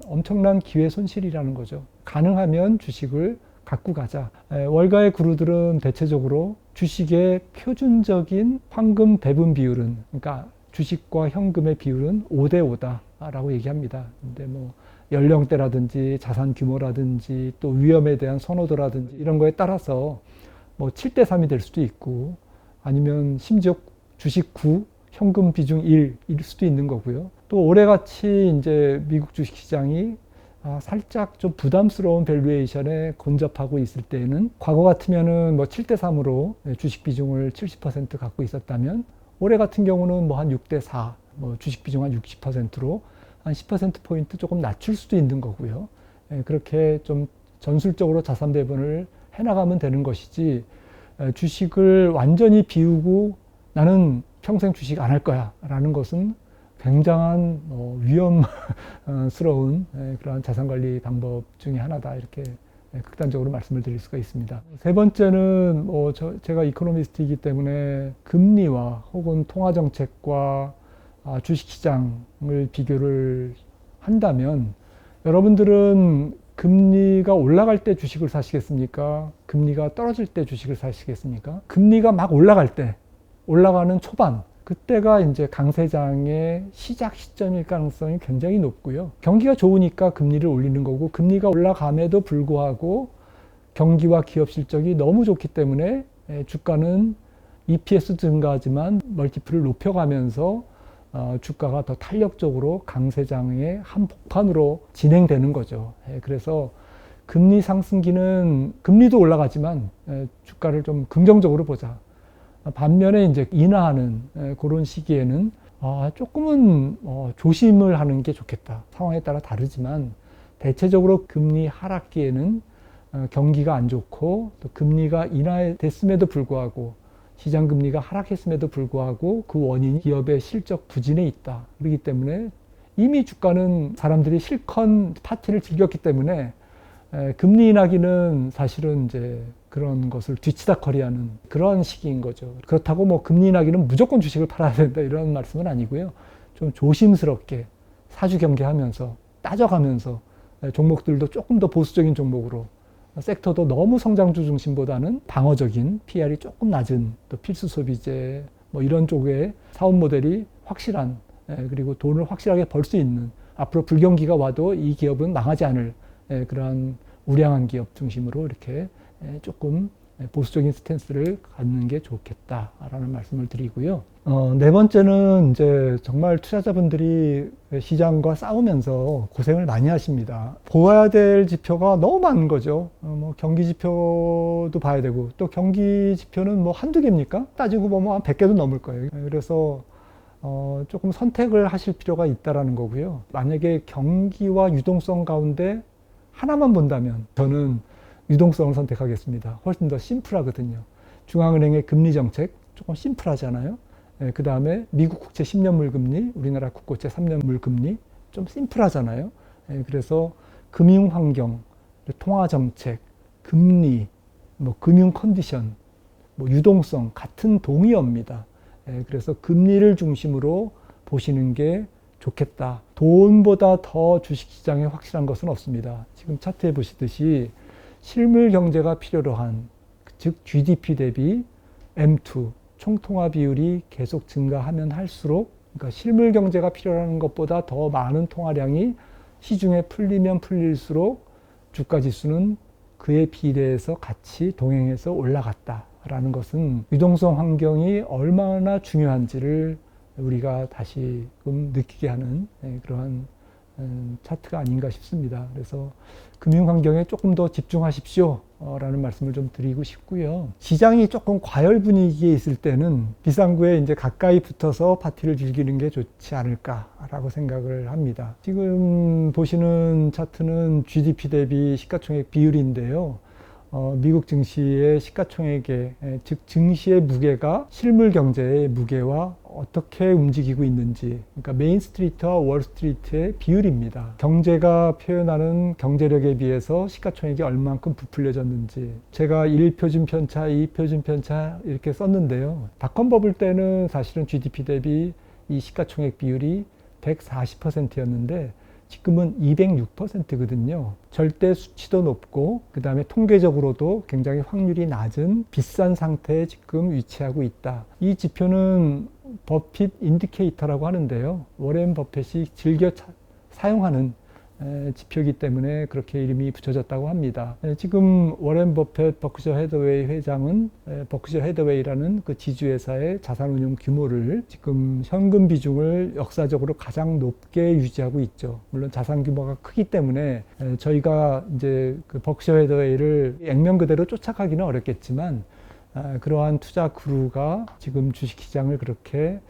엄청난 기회 손실이라는 거죠. 가능하면 주식을 갖고 가자. 월가의 구루들은 대체적으로 주식의 표준적인 황금 배분 비율은, 그러니까 주식과 현금의 비율은 5대 5다라고 얘기합니다. 근데 뭐 연령대라든지 자산 규모라든지 또 위험에 대한 선호도라든지 이런 거에 따라서 뭐 7대 3이 될 수도 있고 아니면 심지어 주식 9, 현금 비중 1일 수도 있는 거고요. 또 올해같이 이제 미국 주식 시장이 살짝 좀 부담스러운 밸류에이션에 근접하고 있을 때에는 과거 같으면은 뭐 7대 3으로 주식 비중을 70% 갖고 있었다면 올해 같은 경우는 뭐 한 6대 4, 뭐 주식 비중 한 60%로 한 10%포인트 조금 낮출 수도 있는 거고요. 그렇게 좀 전술적으로 자산 배분을 해나가면 되는 것이지 주식을 완전히 비우고 나는 평생 주식 안 할 거야 라는 것은 굉장한 위험스러운 그러한 자산관리 방법 중에 하나다 이렇게 극단적으로 말씀을 드릴 수가 있습니다. 세 번째는 제가 이코노미스트이기 때문에 금리와 혹은 통화정책과 주식시장을 비교를 한다면 여러분들은 금리가 올라갈 때 주식을 사시겠습니까? 금리가 떨어질 때 주식을 사시겠습니까? 금리가 막 올라갈 때, 올라가는 초반, 그때가 이제 강세장의 시작 시점일 가능성이 굉장히 높고요. 경기가 좋으니까 금리를 올리는 거고, 금리가 올라감에도 불구하고 경기와 기업 실적이 너무 좋기 때문에 주가는 EPS 증가하지만 멀티플을 높여가면서 주가가 더 탄력적으로 강세장의 한복판으로 진행되는 거죠. 그래서 금리 상승기는 금리도 올라가지만 주가를 좀 긍정적으로 보자. 반면에 이제 인하하는 그런 시기에는 조금은 조심을 하는 게 좋겠다. 상황에 따라 다르지만 대체적으로 금리 하락기에는 경기가 안 좋고 또 금리가 인하됐음에도 불구하고 시장 금리가 하락했음에도 불구하고 그 원인이 기업의 실적 부진에 있다. 그렇기 때문에 이미 주가는 사람들이 실컷 파티를 즐겼기 때문에 금리 인하기는 사실은 이제 그런 것을 뒤치다커리하는 그런 시기인 거죠. 그렇다고 뭐 금리 인하기는 무조건 주식을 팔아야 된다 이런 말씀은 아니고요. 좀 조심스럽게 사주 경계하면서 따져가면서 종목들도 조금 더 보수적인 종목으로 섹터도 너무 성장주 중심보다는 방어적인 PR이 조금 낮은 또 필수 소비재 뭐 이런 쪽의 사업 모델이 확실한 그리고 돈을 확실하게 벌 수 있는 앞으로 불경기가 와도 이 기업은 망하지 않을 그러한 우량한 기업 중심으로 이렇게 조금 보수적인 스탠스를 갖는 게 좋겠다라는 말씀을 드리고요. 네 번째는 이제 정말 투자자분들이 시장과 싸우면서 고생을 많이 하십니다. 보아야 될 지표가 너무 많은 거죠. 뭐 경기 지표도 봐야 되고 또 경기 지표는 뭐 한두 개입니까? 따지고 보면 한 100개도 넘을 거예요. 그래서 조금 선택을 하실 필요가 있다라는 거고요. 만약에 경기와 유동성 가운데 하나만 본다면 저는 유동성을 선택하겠습니다. 훨씬 더 심플하거든요. 중앙은행의 금리 정책 조금 심플하잖아요. 그 다음에 미국 국채 10년물 금리, 우리나라 국고채 3년물 금리 좀 심플하잖아요. 그래서 금융 환경, 통화 정책, 금리, 뭐 금융 컨디션, 뭐 유동성 같은 동의어입니다. 그래서 금리를 중심으로 보시는 게 좋겠다. 돈보다 더 주식시장에 확실한 것은 없습니다. 지금 차트에 보시듯이 실물 경제가 필요로 한, 즉 GDP 대비 M2, 총통화 비율이 계속 증가하면 할수록, 그러니까 실물 경제가 필요한 것보다 더 많은 통화량이 시중에 풀리면 풀릴수록 주가 지수는 그에 비례해서 같이 동행해서 올라갔다라는 것은 유동성 환경이 얼마나 중요한지를 우리가 다시금 느끼게 하는 그러한 차트가 아닌가 싶습니다. 그래서 금융 환경에 조금 더 집중하십시오 라는 말씀을 좀 드리고 싶고요. 시장이 조금 과열 분위기에 있을 때는 비상구에 이제 가까이 붙어서 파티를 즐기는 게 좋지 않을까라고 생각을 합니다. 지금 보시는 차트는 GDP 대비 시가총액 비율인데요. 미국 증시의 시가총액의, 즉 증시의 무게가 실물 경제의 무게와 어떻게 움직이고 있는지, 그러니까 메인스트리트와 월스트리트의 비율입니다. 경제가 표현하는 경제력에 비해서 시가총액이 얼만큼 부풀려졌는지, 제가 1표준 편차, 2표준 편차 이렇게 썼는데요. 닷컴 버블 때는 사실은 GDP 대비 이 시가총액 비율이 140%였는데 지금은 206%거든요. 절대 수치도 높고 그 다음에 통계적으로도 굉장히 확률이 낮은 비싼 상태에 지금 위치하고 있다. 이 지표는 버핏 인디케이터라고 하는데요. 워렌 버핏이 즐겨 사용하는 지표이기 때문에 그렇게 이름이 붙여졌다고 합니다. 지금 워렌 버핏 버크셔 해더웨이 회장은 버크셔 해더웨이라는 그 지주회사의 자산운용 규모를 지금 현금 비중을 역사적으로 가장 높게 유지하고 있죠. 물론 자산 규모가 크기 때문에 저희가 이제 그 버크셔 해더웨이를 액면 그대로 쫓아가기는 어렵겠지만 그러한 투자 그루가 지금 주식시장을 그렇게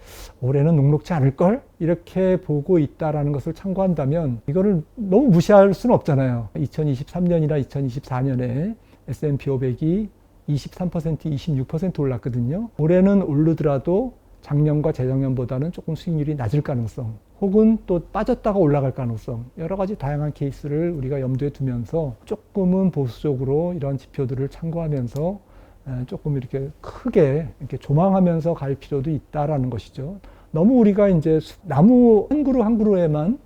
올해는 녹록지 않을걸? 이렇게 보고 있다는 것을 참고한다면 이거를 너무 무시할 수는 없잖아요. 2023년이나 2024년에 S&P 500이 23%, 26% 올랐거든요. 올해는 오르더라도 작년과 재작년보다는 조금 수익률이 낮을 가능성, 혹은 또 빠졌다가 올라갈 가능성, 여러 가지 다양한 케이스를 우리가 염두에 두면서 조금은 보수적으로 이런 지표들을 참고하면서 조금 이렇게 크게 이렇게 조망하면서 갈 필요도 있다라는 것이죠. 너무 우리가 이제 나무 한 그루 한 그루에만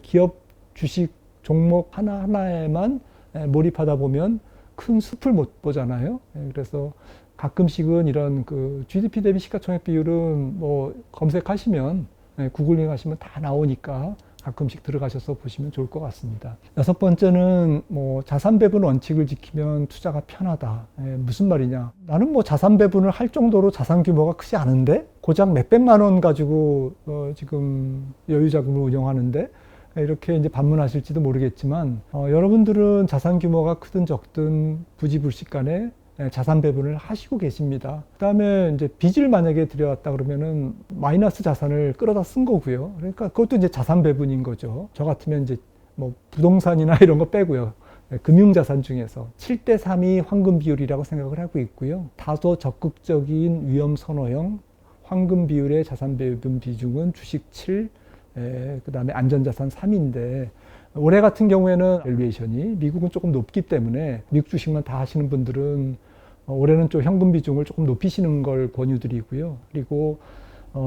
기업 주식 종목 하나하나에만 몰입하다 보면 큰 숲을 못 보잖아요. 그래서 가끔씩은 이런 그 GDP 대비 시가총액 비율은 뭐 검색하시면 구글링 하시면 다 나오니까 가끔씩 들어가셔서 보시면 좋을 것 같습니다. 여섯 번째는 뭐 자산 배분 원칙을 지키면 투자가 편하다. 무슨 말이냐? 나는 뭐 자산 배분을 할 정도로 자산 규모가 크지 않은데 고작 몇백만 원 가지고 지금 여유 자금을 운영하는데 이렇게 이제 반문하실지도 모르겠지만 여러분들은 자산 규모가 크든 적든 부지불식 간에 자산 배분을 하시고 계십니다. 그 다음에 이제 빚을 만약에 들여왔다 그러면은 마이너스 자산을 끌어다 쓴 거고요. 그러니까 그것도 이제 자산 배분인 거죠. 저 같으면 이제 뭐 부동산이나 이런 거 빼고요. 금융자산 중에서 7대3이 황금 비율이라고 생각을 하고 있고요. 다소 적극적인 위험 선호형 황금 비율의 자산 배분 비중은 주식 7, 그 다음에 안전자산 3인데 올해 같은 경우에는 밸류에이션이 미국은 조금 높기 때문에 미국 주식만 다 하시는 분들은 올해는 좀 현금 비중을 조금 높이시는 걸 권유드리고요. 그리고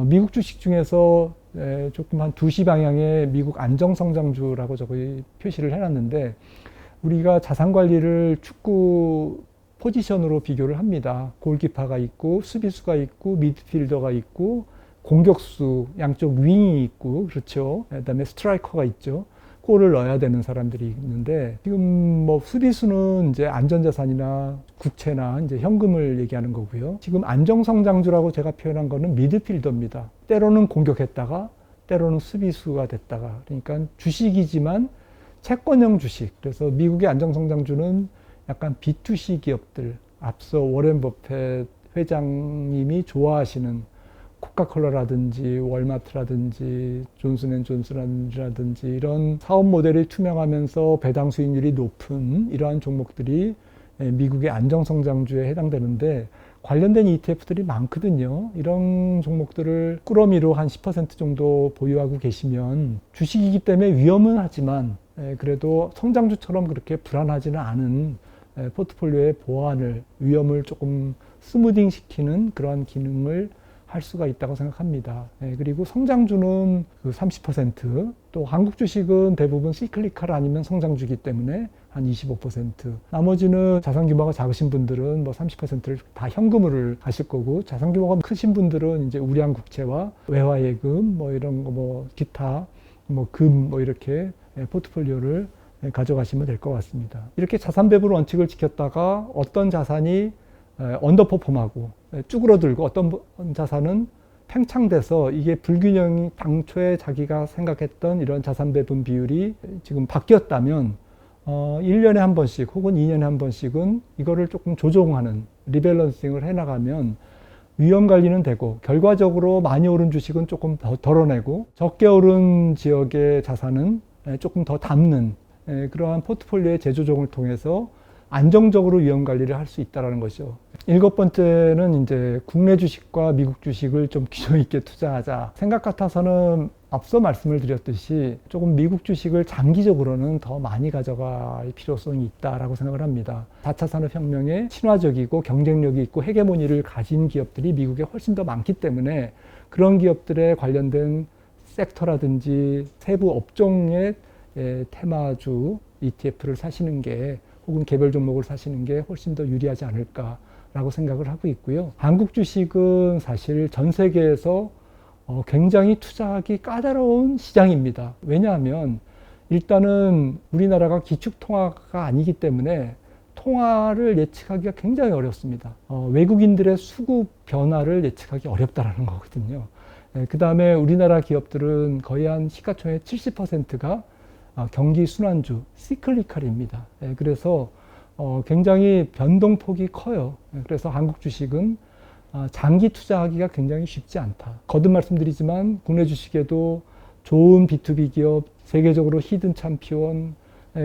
미국 주식 중에서 조금 한 2시 방향의 미국 안정성장주라고 저기 표시를 해놨는데 우리가 자산 관리를 축구 포지션으로 비교를 합니다. 골키퍼가 있고 수비수가 있고 미드필더가 있고 공격수 양쪽 윙이 있고 그렇죠. 그다음에 스트라이커가 있죠. 골을 넣어야 되는 사람들이 있는데 지금 뭐 수비수는 이제 안전자산이나 국채나 이제 현금을 얘기하는 거고요. 지금 안정성장주라고 제가 표현한 거는 미드필더입니다. 때로는 공격했다가 때로는 수비수가 됐다가 그러니까 주식이지만 채권형 주식. 그래서 미국의 안정성장주는 약간 B2C 기업들 앞서 워렌 버핏 회장님이 좋아하시는 코카콜라라든지 월마트라든지 존슨앤존슨이라든지 이런 사업 모델이 투명하면서 배당 수익률이 높은 이러한 종목들이 미국의 안정성장주에 해당되는데 관련된 ETF들이 많거든요. 이런 종목들을 꾸러미로 한 10% 정도 보유하고 계시면 주식이기 때문에 위험은 하지만 그래도 성장주처럼 그렇게 불안하지는 않은 포트폴리오의 보완을 위험을 조금 스무딩 시키는 그러한 기능을 할 수가 있다고 생각합니다. 그리고 성장주는 그 30%, 또 한국 주식은 대부분 시클리컬 아니면 성장주기 때문에 한 25%, 나머지는 자산 규모가 작으신 분들은 뭐 30%를 다 현금으로 하실 거고, 자산 규모가 크신 분들은 이제 우량 국채와 외화 예금 뭐 이런 거 뭐 기타 뭐 금 뭐 이렇게 포트폴리오를 가져가시면 될 것 같습니다. 이렇게 자산 배분 원칙을 지켰다가 어떤 자산이 언더퍼폼하고 쭈그러들고 어떤 자산은 팽창돼서 이게 불균형이 당초에 자기가 생각했던 이런 자산 배분 비율이 지금 바뀌었다면 1년에 한 번씩 혹은 2년에 한 번씩은 이거를 조금 조정하는 리밸런싱을 해나가면 위험 관리는 되고 결과적으로 많이 오른 주식은 조금 더 덜어내고 적게 오른 지역의 자산은 조금 더 담는 그러한 포트폴리오의 재조정을 통해서 안정적으로 위험 관리를 할 수 있다는 것이죠. 7번째는 이제 국내 주식과 미국 주식을 좀 균형 있게 투자하자. 생각 같아서는 앞서 말씀을 드렸듯이 조금 미국 주식을 장기적으로는 더 많이 가져갈 필요성이 있다라고 생각을 합니다. 4차 산업혁명에 친화적이고 경쟁력이 있고 헤게모니를 가진 기업들이 미국에 훨씬 더 많기 때문에 그런 기업들에 관련된 섹터라든지 세부 업종의 테마주 ETF를 사시는 게 혹은 개별 종목을 사시는 게 훨씬 더 유리하지 않을까라고 생각을 하고 있고요. 한국 주식은 사실 전 세계에서 굉장히 투자하기 까다로운 시장입니다. 왜냐하면 일단은 우리나라가 기축통화가 아니기 때문에 통화를 예측하기가 굉장히 어렵습니다. 외국인들의 수급 변화를 예측하기 어렵다라는 거거든요. 그 다음에 우리나라 기업들은 거의 한 시가총액 70%가 경기 순환주, 시클리컬입니다. 그래서 굉장히 변동폭이 커요. 그래서 한국 주식은 장기 투자하기가 굉장히 쉽지 않다. 거듭 말씀드리지만 국내 주식에도 좋은 B2B 기업, 세계적으로 히든 챔피언,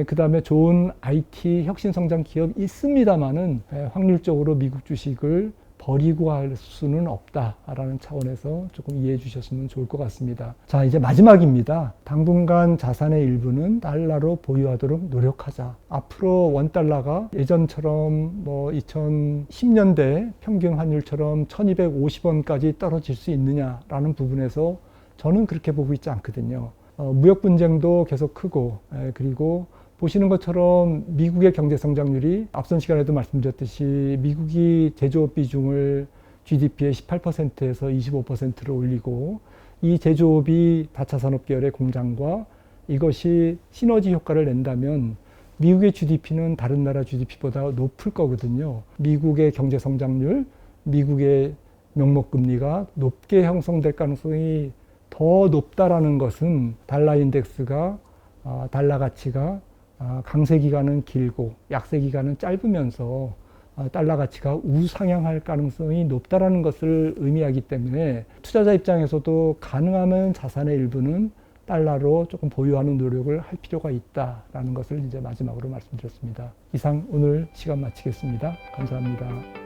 그 다음에 좋은 IT 혁신성장 기업 있습니다만은 확률적으로 미국 주식을 버리고 할 수는 없다라는 차원에서 조금 이해해 주셨으면 좋을 것 같습니다. 자, 이제 마지막입니다. 당분간 자산의 일부는 달러로 보유하도록 노력하자. 앞으로 원달러가 예전처럼 2010년대 평균 환율처럼 1250원까지 떨어질 수 있느냐라는 부분에서 저는 그렇게 보고 있지 않거든요. 무역 분쟁도 계속 크고, 그리고 보시는 것처럼 미국의 경제 성장률이 앞선 시간에도 말씀드렸듯이 미국이 제조업 비중을 GDP의 18%에서 25%로 올리고 이 제조업이 4차 산업 계열의 공장과 이것이 시너지 효과를 낸다면 미국의 GDP는 다른 나라 GDP보다 높을 거거든요. 미국의 경제 성장률, 미국의 명목금리가 높게 형성될 가능성이 더 높다라는 것은 달러 인덱스가 달러 가치가 강세 기간은 길고 약세 기간은 짧으면서 달러 가치가 우상향할 가능성이 높다라는 것을 의미하기 때문에 투자자 입장에서도 가능하면 자산의 일부는 달러로 조금 보유하는 노력을 할 필요가 있다라는 것을 이제 마지막으로 말씀드렸습니다. 이상 오늘 시간 마치겠습니다. 감사합니다.